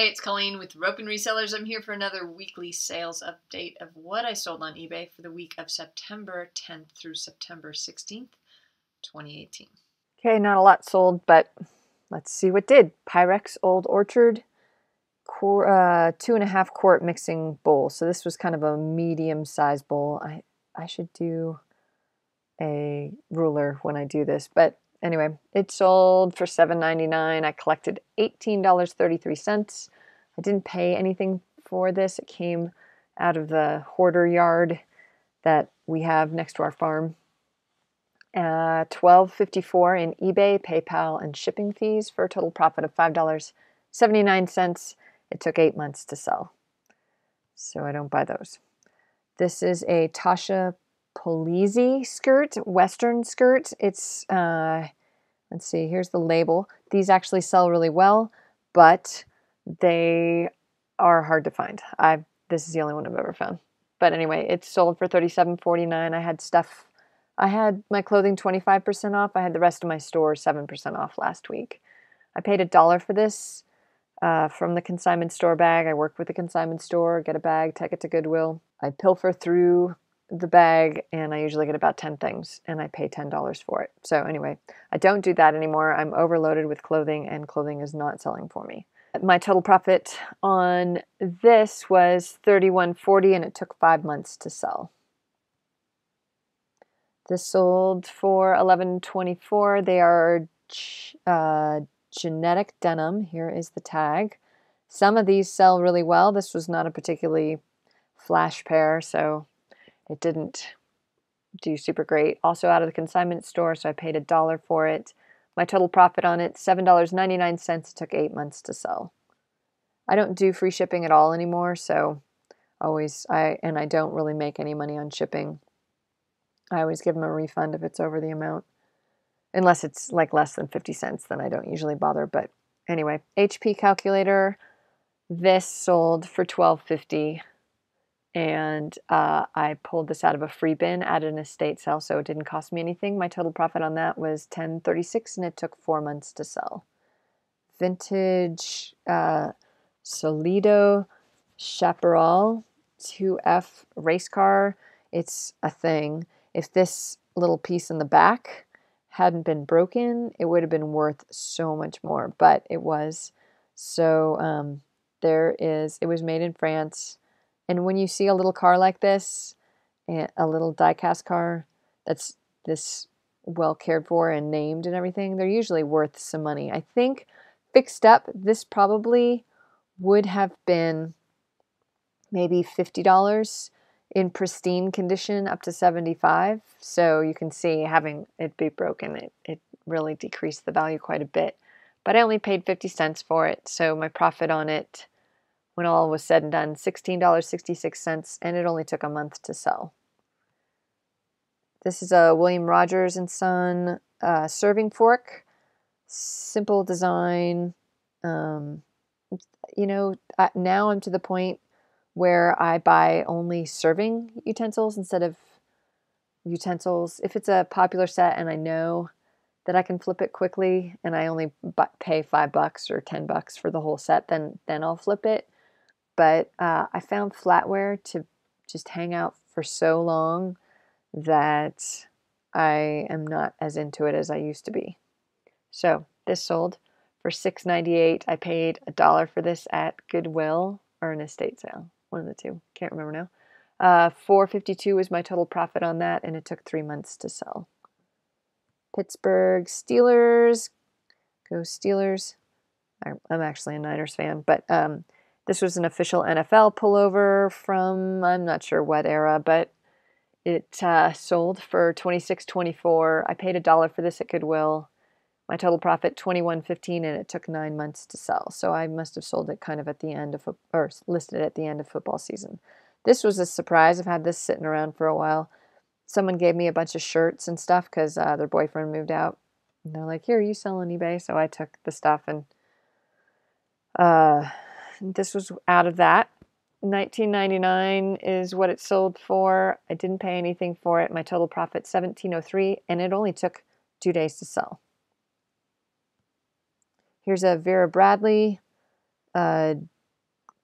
Hey, it's Colleen with Rope and Resellers. I'm here for another weekly sales update of what I sold on eBay for the week of September 10th through September 16th, 2018. Okay, not a lot sold, but let's see what did. Pyrex Old Orchard, 2.5 quart mixing bowl. So this was kind of a medium-sized bowl. I should do a ruler when I do this, but anyway, it sold for $7.99. I collected $18.33. I didn't pay anything for this. It came out of the hoarder yard that we have next to our farm. $12.54 in eBay, PayPal, and shipping fees for a total profit of $5.79. It took 8 months to sell, so I don't buy those. This is a Tasha Polizzi skirt, Western skirt. It's, let's see, here's the label. These actually sell really well, but they are hard to find. This is the only one I've ever found. But anyway, it sold for $37.49. I had my clothing 25% off. I had the rest of my store 7% off last week. I paid $1 for this from the consignment store bag. I work with the consignment store, get a bag, take it to Goodwill. I pilfer through the bag, and I usually get about 10 things, and I pay $10 for it. So anyway, I don't do that anymore. I'm overloaded with clothing, and clothing is not selling for me. My total profit on this was $31.40, and it took 5 months to sell. This sold for $11.24. They are genetic denim. Here is the tag. Some of these sell really well. This was not a particularly flash pair, so it didn't do super great. Also out of the consignment store, so I paid $1 for it. My total profit on it, $7.99. It took 8 months to sell. I don't do free shipping at all anymore, so I don't really make any money on shipping. I always give them a refund if it's over the amount. Unless it's like less than 50 cents, then I don't usually bother. But anyway, HP calculator, this sold for $12.50. And I pulled this out of a free bin at an estate sale, so it didn't cost me anything. My total profit on that was $10.36, and it took 4 months to sell. Vintage Solido Chaparral 2F race car. It's a thing. If this little piece in the back hadn't been broken, it would have been worth so much more, but it was. So it was made in France. And when you see a little car like this, a little die-cast car that's this well cared for and named and everything, they're usually worth some money. I think fixed up, this probably would have been maybe $50. In pristine condition, up to $75. So you can see, having it be broken, it really decreased the value quite a bit. But I only paid 50 cents for it, so my profit on it, when all was said and done, $16.66, and it only took a month to sell. This is a William Rogers & Son serving fork. Simple design. Now I'm to the point where I buy only serving utensils instead of utensils. If it's a popular set and I know that I can flip it quickly and I only pay $5 or $10 for the whole set, then I'll flip it. But I found flatware to just hang out for so long that I am not as into it as I used to be. So this sold for $6.98. I paid $1 for this at Goodwill or an estate sale. One of the two. Can't remember now. $4.52 was my total profit on that, and it took 3 months to sell. Pittsburgh Steelers. Go Steelers. I'm actually a Niners fan, but this was an official NFL pullover from I'm not sure what era, but it sold for $26.24. I paid $1 for this at Goodwill. My total profit, $21.15, and it took 9 months to sell. So I must have sold it kind of at the end of, or listed it at the end of football season. This was a surprise. I've had this sitting around for a while. Someone gave me a bunch of shirts and stuff because their boyfriend moved out. And they're like, here, you sell on eBay. So I took the stuff, and this was out of that. $19.99 is what it sold for. I didn't pay anything for it. My total profit, $17.03, and it only took 2 days to sell. Here's a Vera Bradley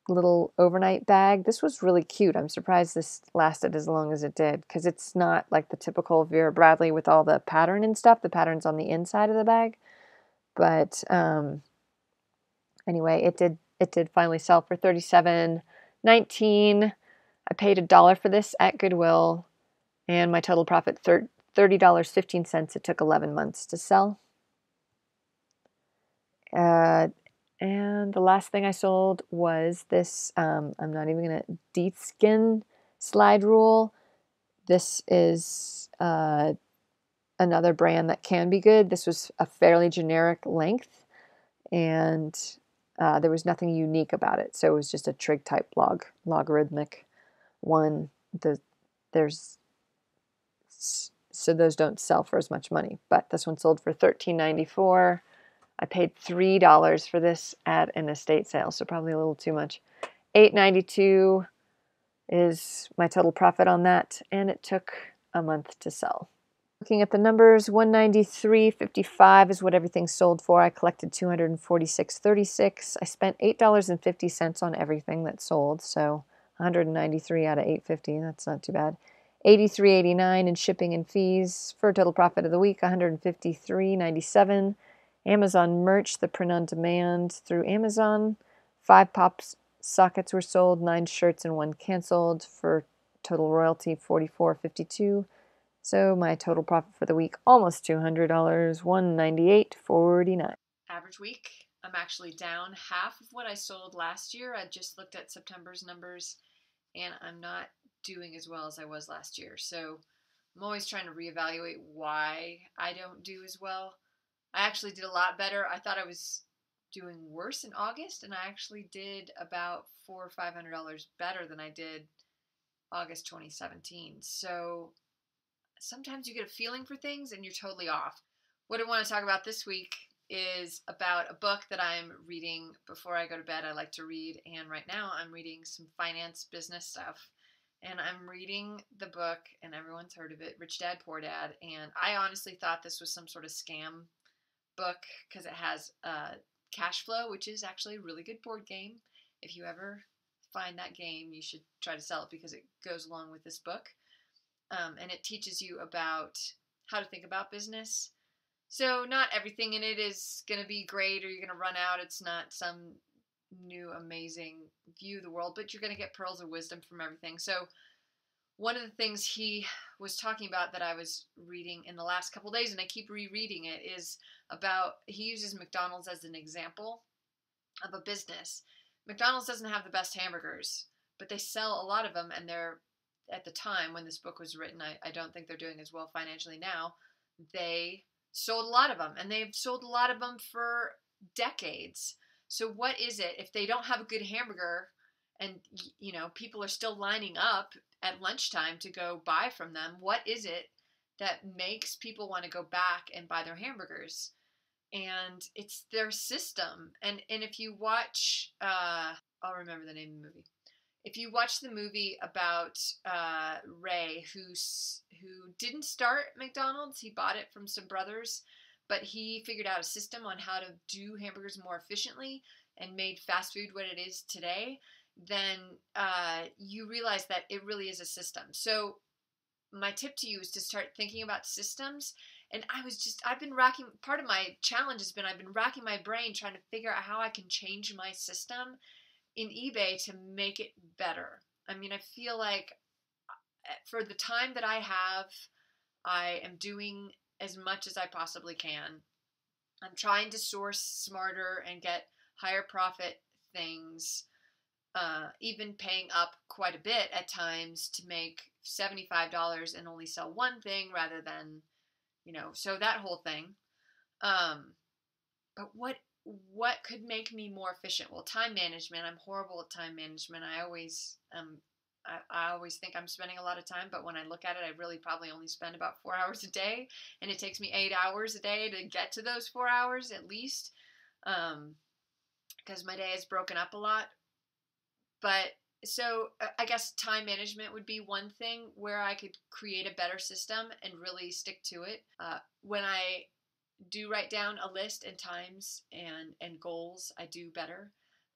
little overnight bag. This was really cute. I'm surprised this lasted as long as it did, because it's not like the typical Vera Bradley with all the pattern and stuff. The pattern's on the inside of the bag. But anyway, it did finally sell for $37.19. I paid $1 for this at Goodwill, and my total profit $30.15. It took 11 months to sell. And the last thing I sold was this, I'm not even going to, Deathskin slide rule. This is another brand that can be good. This was a fairly generic length, and there was nothing unique about it. So it was just a trig type logarithmic one. So those don't sell for as much money, but this one sold for $13.94. I paid $3 for this at an estate sale, so probably a little too much. $8.92 is my total profit on that, and it took a month to sell. Looking at the numbers, $193.55 is what everything sold for. I collected $246.36. I spent $8.50 on everything that sold, so $193 out of $850. That's not too bad. $83.89 in shipping and fees for a total profit of the week, $153.97. Amazon merch, the print on demand through Amazon. 5 pop sockets were sold, 9 shirts and 1 canceled for total royalty $44.52. So my total profit for the week, almost $200, $198.49. Average week, I'm actually down half of what I sold last year. I just looked at September's numbers, and I'm not doing as well as I was last year. So I'm always trying to reevaluate why I don't do as well. I actually did a lot better. I thought I was doing worse in August, and I actually did about $400 or $500 better than I did August 2017. So sometimes you get a feeling for things and you're totally off. What I want to talk about this week is about a book that I'm reading before I go to bed. I like to read, and right now I'm reading some finance business stuff. And I'm reading the book, and everyone's heard of it, Rich Dad, Poor Dad. And I honestly thought this was some sort of scam book because it has cash flow, which is actually a really good board game. If you ever find that game, you should try to sell it because it goes along with this book. And it teaches you about how to think about business. So not everything in it is going to be great or you're going to run out. It's not some new amazing view of the world, but you're going to get pearls of wisdom from everything. So one of the things he was talking about that I was reading in the last couple of days, and I keep rereading it, is about, he uses McDonald's as an example of a business. McDonald's doesn't have the best hamburgers, but they sell a lot of them, and they're, at the time when this book was written, I don't think they're doing as well financially now. They sold a lot of them, and they've sold a lot of them for decades. So what is it if they don't have a good hamburger and, you know, people are still lining up at lunchtime to go buy from them? What is it that makes people want to go back and buy their hamburgers? And it's their system. And if you watch, I'll remember the name of the movie. If you watch the movie about Ray, who didn't start McDonald's, he bought it from some brothers, but he figured out a system on how to do hamburgers more efficiently and made fast food what it is today, then you realize that it really is a system. So my tip to you is to start thinking about systems. And I've been racking, part of my challenge has been I've been racking my brain trying to figure out how I can change my system in eBay to make it better. I mean, I feel like for the time that I have, I am doing as much as I possibly can. I'm trying to source smarter and get higher profit things, even paying up quite a bit at times to make $75 and only sell one thing rather than, you know, so that whole thing. But what could make me more efficient? Well, time management. I'm horrible at time management. I always think I'm spending a lot of time, but when I look at it, I really probably only spend about 4 hours a day, and it takes me 8 hours a day to get to those 4 hours at least, because my day is broken up a lot. But so I guess time management would be one thing where I could create a better system and really stick to it. When I do write down a list and times and goals, I do better.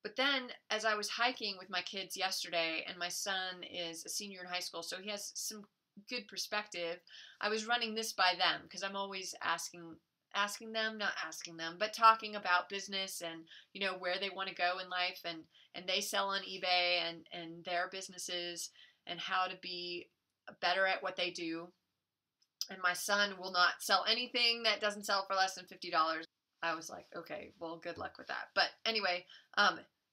But then as I was hiking with my kids yesterday, and my son is a senior in high school, so he has some good perspective, I was running this by them because I'm always asking them, not asking them, but talking about business and, you know, where they want to go in life, and they sell on eBay and their businesses and how to be better at what they do. And my son will not sell anything that doesn't sell for less than $50. I was like, okay, well, good luck with that. But anyway,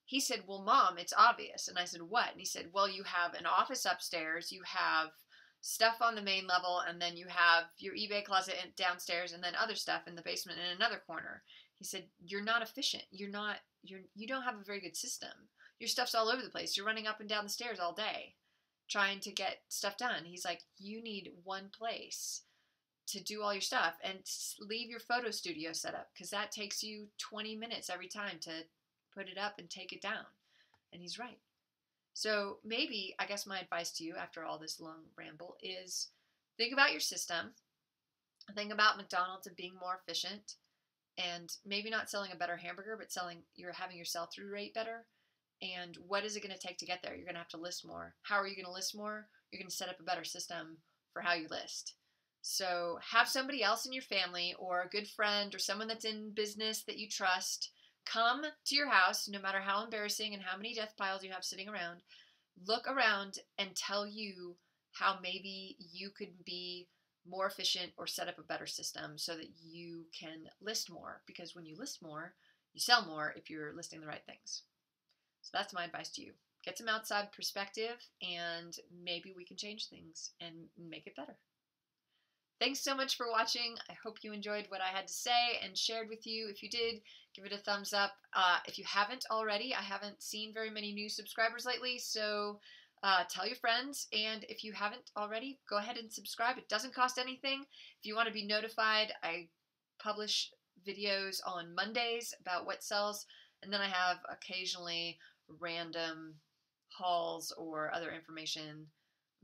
he said, well, Mom, it's obvious. And I said, what? And he said, well, you have an office upstairs, you have stuff on the main level, and then you have your eBay closet downstairs, and then other stuff in the basement in another corner. He said, you're not efficient. You don't have a very good system. Your stuff's all over the place. You're running up and down the stairs all day trying to get stuff done. He's like, you need one place to do all your stuff, and leave your photo studio set up, because that takes you 20 minutes every time to put it up and take it down. And he's right. So maybe, I guess my advice to you after all this long ramble is think about your system, think about McDonald's and being more efficient, and maybe not selling a better hamburger, but you're having your sell-through rate better. And what is it going to take to get there? You're going to have to list more. How are you going to list more? You're going to set up a better system for how you list. So have somebody else in your family, or a good friend, or someone that's in business that you trust, come to your house, no matter how embarrassing and how many death piles you have sitting around, look around and tell you how maybe you could be more efficient or set up a better system so that you can list more. Because when you list more, you sell more if you're listing the right things. So that's my advice to you. Get some outside perspective, and maybe we can change things and make it better. Thanks so much for watching. I hope you enjoyed what I had to say and shared with you. If you did, give it a thumbs up. If you haven't already, I haven't seen very many new subscribers lately, so tell your friends. And if you haven't already, go ahead and subscribe. It doesn't cost anything. If you want to be notified, I publish videos on Mondays about what sells, and then I have occasionally random hauls or other information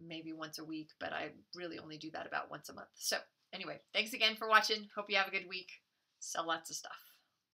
maybe once a week, but I really only do that about once a month. So anyway, thanks again for watching. Hope you have a good week. Sell lots of stuff.